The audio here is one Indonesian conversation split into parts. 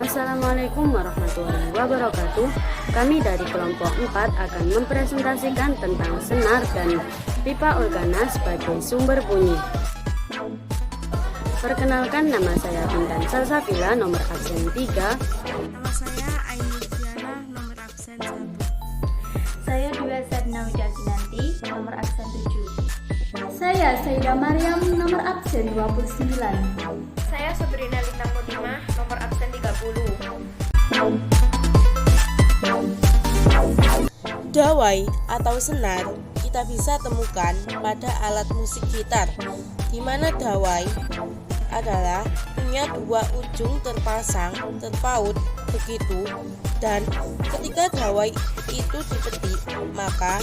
Assalamualaikum warahmatullahi wabarakatuh. Kami dari kelompok 4 akan mempresentasikan tentang senar dan pipa organa sebagai sumber bunyi. Perkenalkan, nama saya Bintan Salsabila, nomor absen 3. Nama saya Aini Diana, nomor absen 1. Saya Dwi Sadnauda Kinanti, nomor absen 7. Saya Saida Maryam, nomor absen 29. Saya Sabrina Lita Mutimah, nomor absen 30. Dawai atau senar kita bisa temukan pada alat musik gitar, di mana dawai adalah punya dua ujung terpaut begitu, dan ketika dawai itu dipetik maka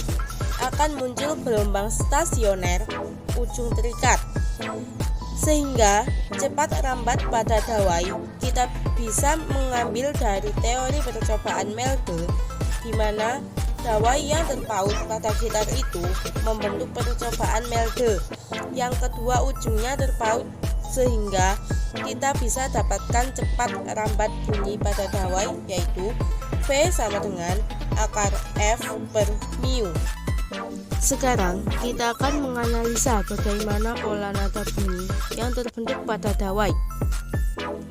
akan muncul gelombang stasioner ujung terikat, sehingga cepat rambat pada dawai kita bisa mengambil dari teori percobaan Melde, di mana dawai yang terpaut pada gitar itu membentuk percobaan Melde yang kedua ujungnya terpaut, sehingga kita bisa dapatkan cepat rambat bunyi pada dawai, yaitu V sama dengan akar F per mu. Sekarang kita akan menganalisa bagaimana pola nada bunyi yang terbentuk pada dawai.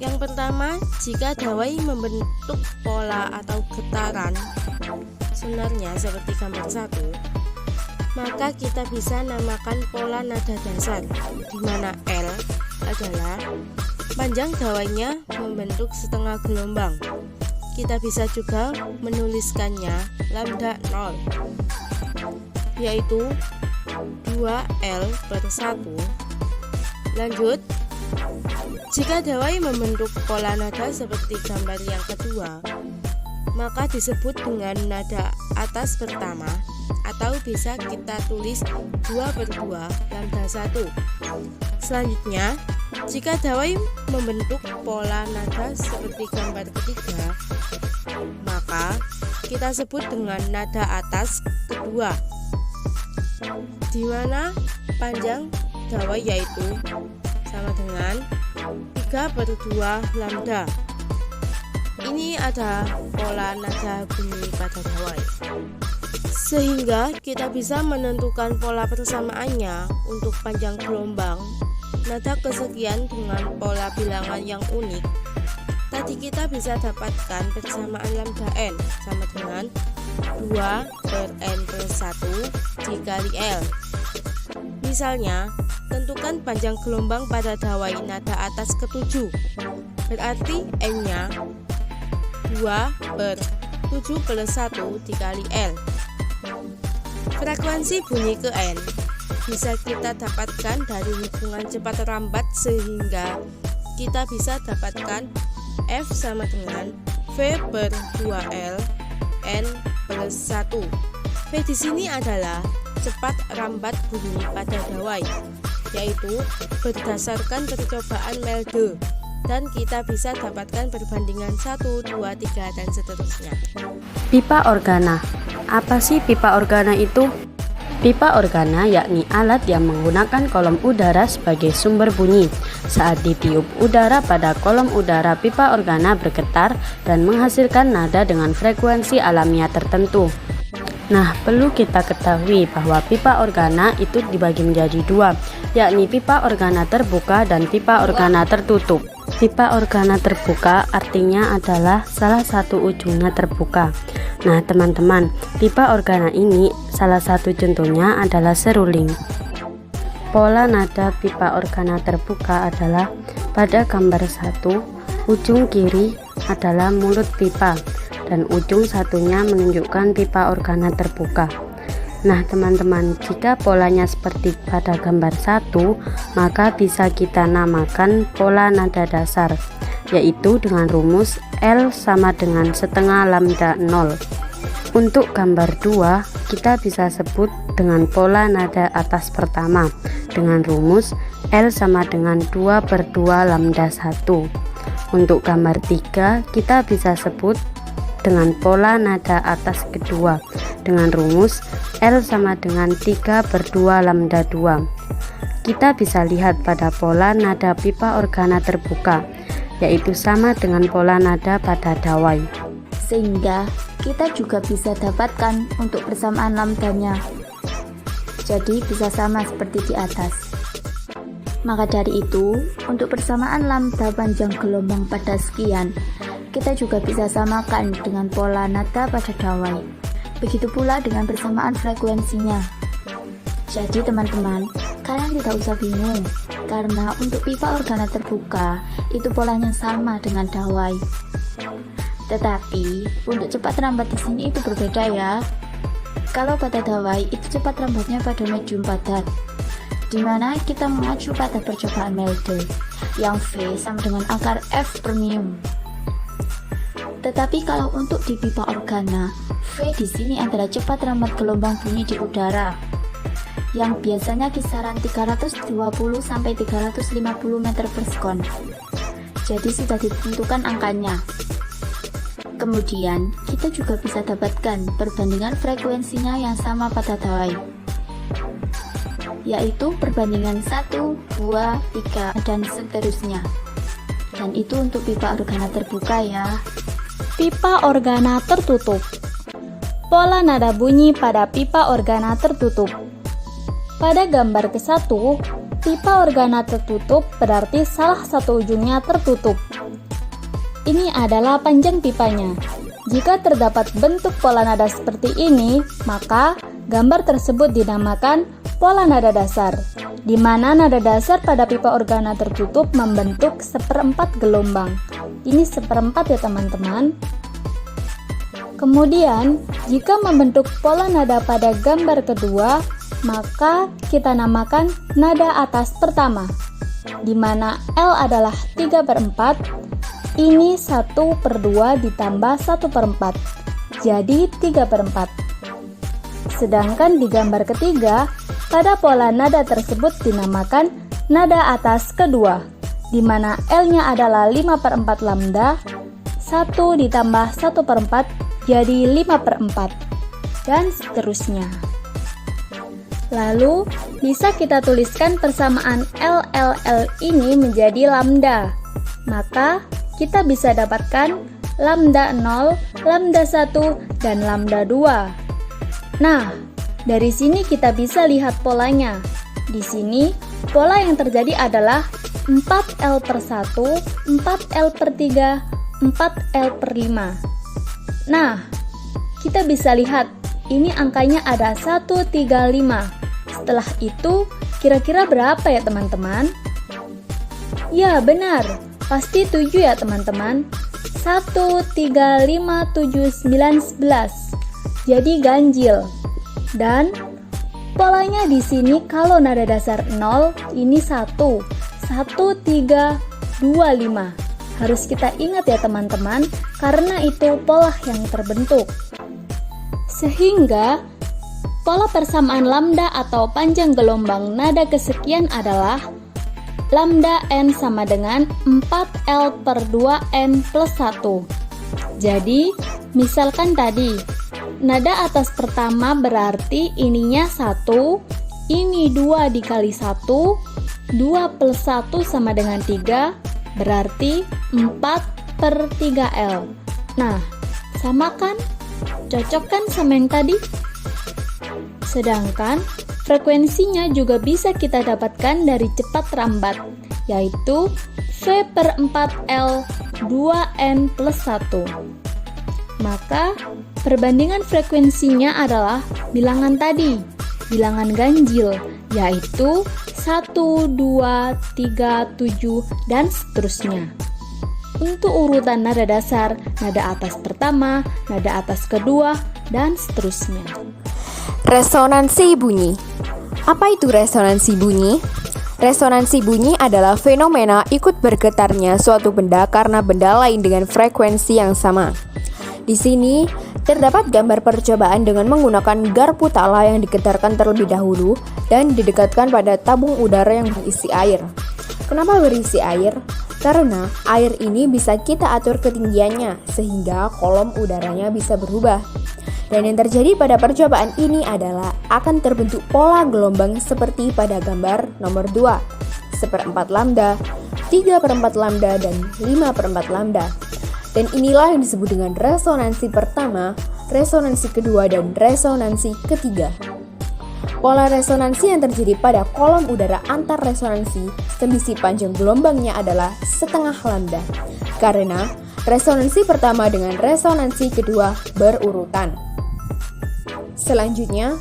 Yang pertama, jika dawai membentuk pola atau getaran senarnya seperti gambar 1, maka kita bisa namakan pola nada dasar, di mana L adalah panjang dawainya membentuk setengah gelombang. Kita bisa juga menuliskannya lambda 0, yaitu 2L per 1. Lanjut, jika dawai membentuk pola nada seperti gambar yang kedua, maka disebut dengan nada atas pertama, atau bisa kita tulis 2 per 2 lambda 1. Selanjutnya, jika dawai membentuk pola nada seperti gambar ketiga, maka kita sebut dengan nada atas kedua, di mana panjang dawai yaitu sama dengan 3 per 2 lambda. Ini ada pola nada bunyi pada dawai, sehingga kita bisa menentukan pola persamaannya untuk panjang gelombang nada kesekian dengan pola bilangan yang unik. Tadi kita bisa dapatkan persamaan lambda n sama dengan 2 per n plus 1 dikali L. Misalnya, tentukan panjang gelombang pada dawai nada atas ke-7, berarti n-nya 2 per 7 plus 1 dikali L. Frekuensi bunyi ke N bisa kita dapatkan dari hubungan cepat rambat, sehingga kita bisa dapatkan F sama dengan V per 2L N plus 1. V di sini adalah cepat rambat bunyi pada dawai, yaitu berdasarkan percobaan Melde, dan kita bisa dapatkan perbandingan 1, 2, 3, dan seterusnya. Pipa organa. Apa sih pipa organa itu? Pipa organa yakni alat yang menggunakan kolom udara sebagai sumber bunyi. Saat ditiup udara pada kolom udara, pipa organa bergetar dan menghasilkan nada dengan frekuensi alamiah tertentu. Nah, perlu kita ketahui bahwa pipa organa itu dibagi menjadi dua, yakni pipa organa terbuka dan pipa organa tertutup. Pipa organa terbuka artinya adalah salah satu ujungnya terbuka. Nah teman-teman, pipa organa ini salah satu contohnya adalah seruling. Pola nada pipa organa terbuka adalah pada gambar 1, ujung kiri adalah mulut pipa dan ujung satunya menunjukkan pipa organa terbuka. Nah teman-teman, jika polanya seperti pada gambar 1, maka bisa kita namakan pola nada dasar, yaitu dengan rumus L sama dengan setengah lambda 0. Untuk gambar 2, kita bisa sebut dengan pola nada atas pertama dengan rumus L sama dengan 2 per 2 lambda 1. Untuk gambar 3, kita bisa sebut dengan pola nada atas kedua dengan rumus L sama dengan 3 per 2 lambda 2. Kita bisa lihat pada pola nada pipa organa terbuka yaitu sama dengan pola nada pada dawai. Sehingga kita juga bisa dapatkan untuk persamaan lambdanya. Jadi bisa sama seperti di atas. Maka dari itu, untuk persamaan lambda panjang gelombang pada sekian, kita juga bisa samakan dengan pola nada pada dawai. Begitu pula dengan persamaan frekuensinya. Jadi teman-teman, kalian tidak usah bingung, karena untuk pipa organa terbuka, itu polanya sama dengan dawai. Tetapi, untuk cepat rambat di sini itu berbeda ya. Kalau pada dawai, itu cepat rambatnya pada medium padat, di mana kita mengacu pada percobaan Melde, yang V sama dengan akar F per mium. Tetapi kalau untuk di pipa organa, V di sini adalah cepat rambat gelombang bunyi di udara, yang biasanya kisaran 320 sampai 350 meter per sekon. Jadi sudah ditentukan angkanya. Kemudian, kita juga bisa dapatkan perbandingan frekuensinya yang sama pada dawai, yaitu perbandingan 1, 2, 3, dan seterusnya. Dan itu untuk pipa organa terbuka ya. Pipa organa tertutup. Pola nada bunyi pada pipa organa tertutup. Pada gambar ke-1, pipa organa tertutup berarti salah satu ujungnya tertutup. Ini adalah panjang pipanya. Jika terdapat bentuk pola nada seperti ini, maka gambar tersebut dinamakan pola nada dasar, di mana nada dasar pada pipa organa tertutup membentuk seperempat gelombang. Ini seperempat ya teman-teman. Kemudian, jika membentuk pola nada pada gambar kedua, maka kita namakan nada atas pertama, di mana L adalah 3/4, ini 1/2 ditambah 1/4, jadi 3/4. Sedangkan di gambar ketiga, pada pola nada tersebut dinamakan nada atas kedua, di mana L-nya adalah 5/4 lambda, 1 ditambah 1/4, jadi 5/4, dan seterusnya. Lalu, bisa kita tuliskan persamaan LLL ini menjadi lambda. Maka, kita bisa dapatkan lambda 0, lambda 1, dan lambda 2. Nah, dari sini kita bisa lihat polanya. Di sini, pola yang terjadi adalah 4L/1, 4L/3, 4L/5. Nah, kita bisa lihat, ini angkanya ada 135. Setelah itu, kira-kira berapa ya teman-teman? Ya, benar. Pasti 7 ya teman-teman. 1, 3, 5, 7, 9, 11. Jadi ganjil. Dan polanya di sini kalau nada dasar 0, ini 1. 1, 3, 2, 5. Harus kita ingat ya teman-teman, karena itu pola yang terbentuk. Sehingga pola persamaan lambda atau panjang gelombang nada kesekian adalah lambda n sama dengan 4L/2n plus 1. Jadi, misalkan tadi, nada atas pertama berarti ininya 1, ini 2 dikali 1, 2 plus 1 sama dengan 3, berarti 4/3L. Nah, sama kan? Cocok kan sama yang tadi? Sedangkan frekuensinya juga bisa kita dapatkan dari cepat rambat, yaitu V/4L 2N plus 1. Maka perbandingan frekuensinya adalah bilangan tadi, bilangan ganjil, yaitu 1, 2, 3, 7, dan seterusnya. Untuk urutan nada dasar, nada atas pertama, nada atas kedua, dan seterusnya. Resonansi bunyi. Apa itu resonansi bunyi? Resonansi bunyi adalah fenomena ikut bergetarnya suatu benda karena benda lain dengan frekuensi yang sama. Di sini terdapat gambar percobaan dengan menggunakan garpu tala yang digetarkan terlebih dahulu dan didekatkan pada tabung udara yang berisi air. Kenapa berisi air? Karena air ini bisa kita atur ketinggiannya sehingga kolom udaranya bisa berubah. Dan yang terjadi pada percobaan ini adalah akan terbentuk pola gelombang seperti pada gambar nomor 2, 1/4 lambda, 3/4 lambda, dan 5/4 lambda. Dan inilah yang disebut dengan resonansi pertama, resonansi kedua, dan resonansi ketiga. Pola resonansi yang terjadi pada kolom udara antar resonansi, selisih panjang gelombangnya adalah setengah lambda, karena resonansi pertama dengan resonansi kedua berurutan. Selanjutnya,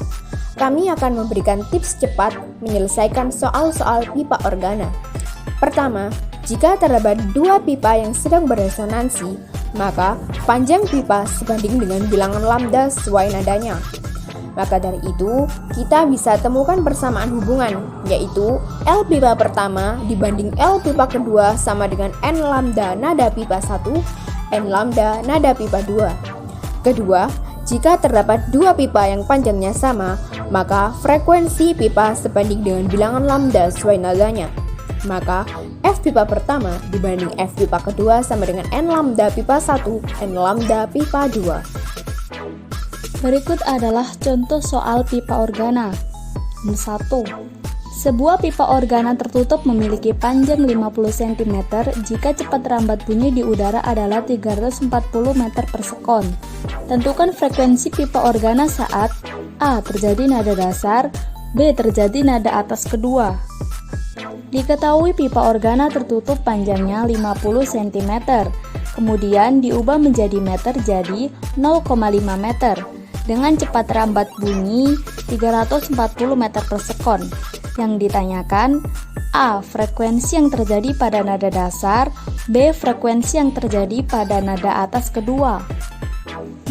kami akan memberikan tips cepat menyelesaikan soal-soal pipa organa. Pertama, jika terdapat dua pipa yang sedang beresonansi, maka panjang pipa sebanding dengan bilangan lambda sesuai nadanya. Maka dari itu, kita bisa temukan persamaan hubungan, yaitu L pipa pertama dibanding L pipa kedua sama dengan N lambda nada pipa 1, N lambda nada pipa 2. Kedua, jika terdapat dua pipa yang panjangnya sama, maka frekuensi pipa sebanding dengan bilangan lambda sesuai nadanya. Maka F pipa pertama dibanding F pipa kedua sama dengan N lambda pipa 1, N lambda pipa 2. Berikut adalah contoh soal pipa organa. 1. Sebuah pipa organa tertutup memiliki panjang 50 cm jika cepat rambat bunyi di udara adalah 340 meter per sekon. Tentukan frekuensi pipa organa saat A. Terjadi nada dasar, B. Terjadi nada atas kedua. Diketahui pipa organa tertutup panjangnya 50 cm, kemudian diubah menjadi meter jadi 0,5 meter. Dengan cepat rambat bunyi 340 meter per sekon. Yang ditanyakan, A. Frekuensi yang terjadi pada nada dasar, B. Frekuensi yang terjadi pada nada atas kedua.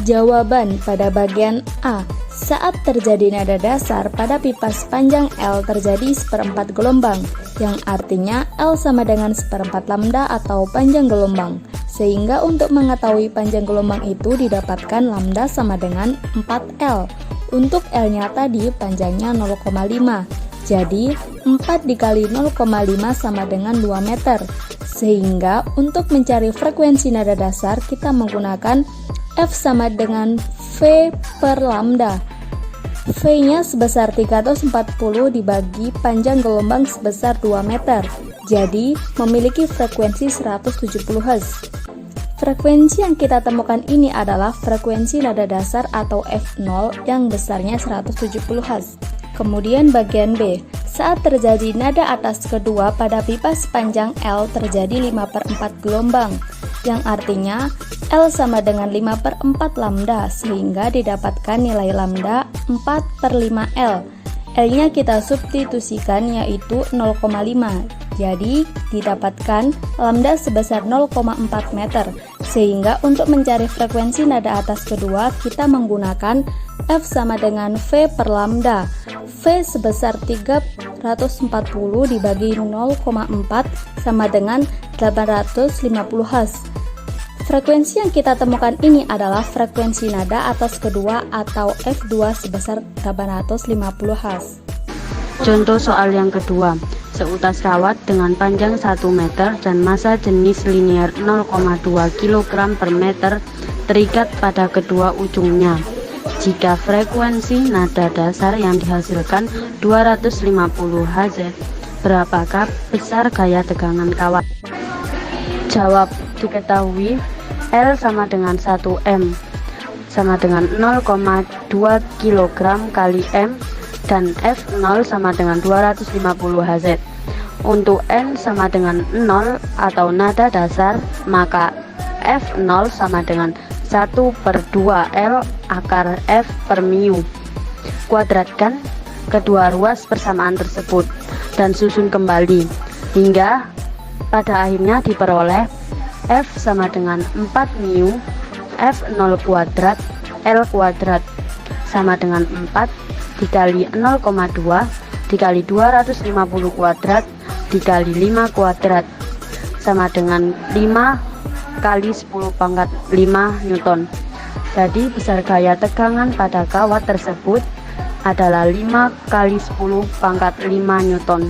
Jawaban pada bagian A. Saat terjadi nada dasar pada pipa sepanjang L terjadi 1/4 gelombang, yang artinya L sama dengan 1/4 lambda atau panjang gelombang. Sehingga untuk mengetahui panjang gelombang itu didapatkan lambda sama dengan 4L. Untuk L-nya tadi panjangnya 0,5. Jadi 4 dikali 0,5 sama dengan 2 meter. Sehingga untuk mencari frekuensi nada dasar kita menggunakan F sama dengan V per lambda. V-nya sebesar 340 dibagi panjang gelombang sebesar 2 meter. Jadi memiliki frekuensi 170 Hz. Frekuensi yang kita temukan ini adalah frekuensi nada dasar atau F0 yang besarnya 170 Hz. Kemudian bagian B, saat terjadi nada atas kedua pada pipa sepanjang L terjadi 5/4 gelombang, yang artinya L sama dengan 5/4 lambda, sehingga didapatkan nilai lambda 4/5L. L-nya kita substitusikan yaitu 0,5. Jadi didapatkan lambda sebesar 0,4 meter. Sehingga untuk mencari frekuensi nada atas kedua kita menggunakan F sama dengan V per lambda. V sebesar 340 dibagi 0,4 sama dengan 850 Hz. Frekuensi yang kita temukan ini adalah frekuensi nada atas kedua atau F2 sebesar 850 Hz. Contoh soal yang kedua. Seutas kawat dengan panjang 1 meter dan massa jenis linear 0,2 kg per meter terikat pada kedua ujungnya. Jika frekuensi nada dasar yang dihasilkan 250 Hz, berapakah besar gaya tegangan kawat? Jawab, diketahui L sama dengan 1M sama dengan 0,2 kg kali M dan F0 sama dengan 250 Hz. Untuk N sama dengan 0 atau nada dasar, maka F0 sama dengan 1/2L akar F per mu. Kuadratkan kedua ruas persamaan tersebut dan susun kembali hingga pada akhirnya diperoleh F sama dengan 4 mu F0 kuadrat L kuadrat sama dengan 4 dikali 0,2 dikali 250 kuadrat dikali 5 kuadrat sama dengan 5 kali 10 pangkat 5 Newton. Jadi besar gaya tegangan pada kawat tersebut adalah 5 kali 10 pangkat 5 Newton.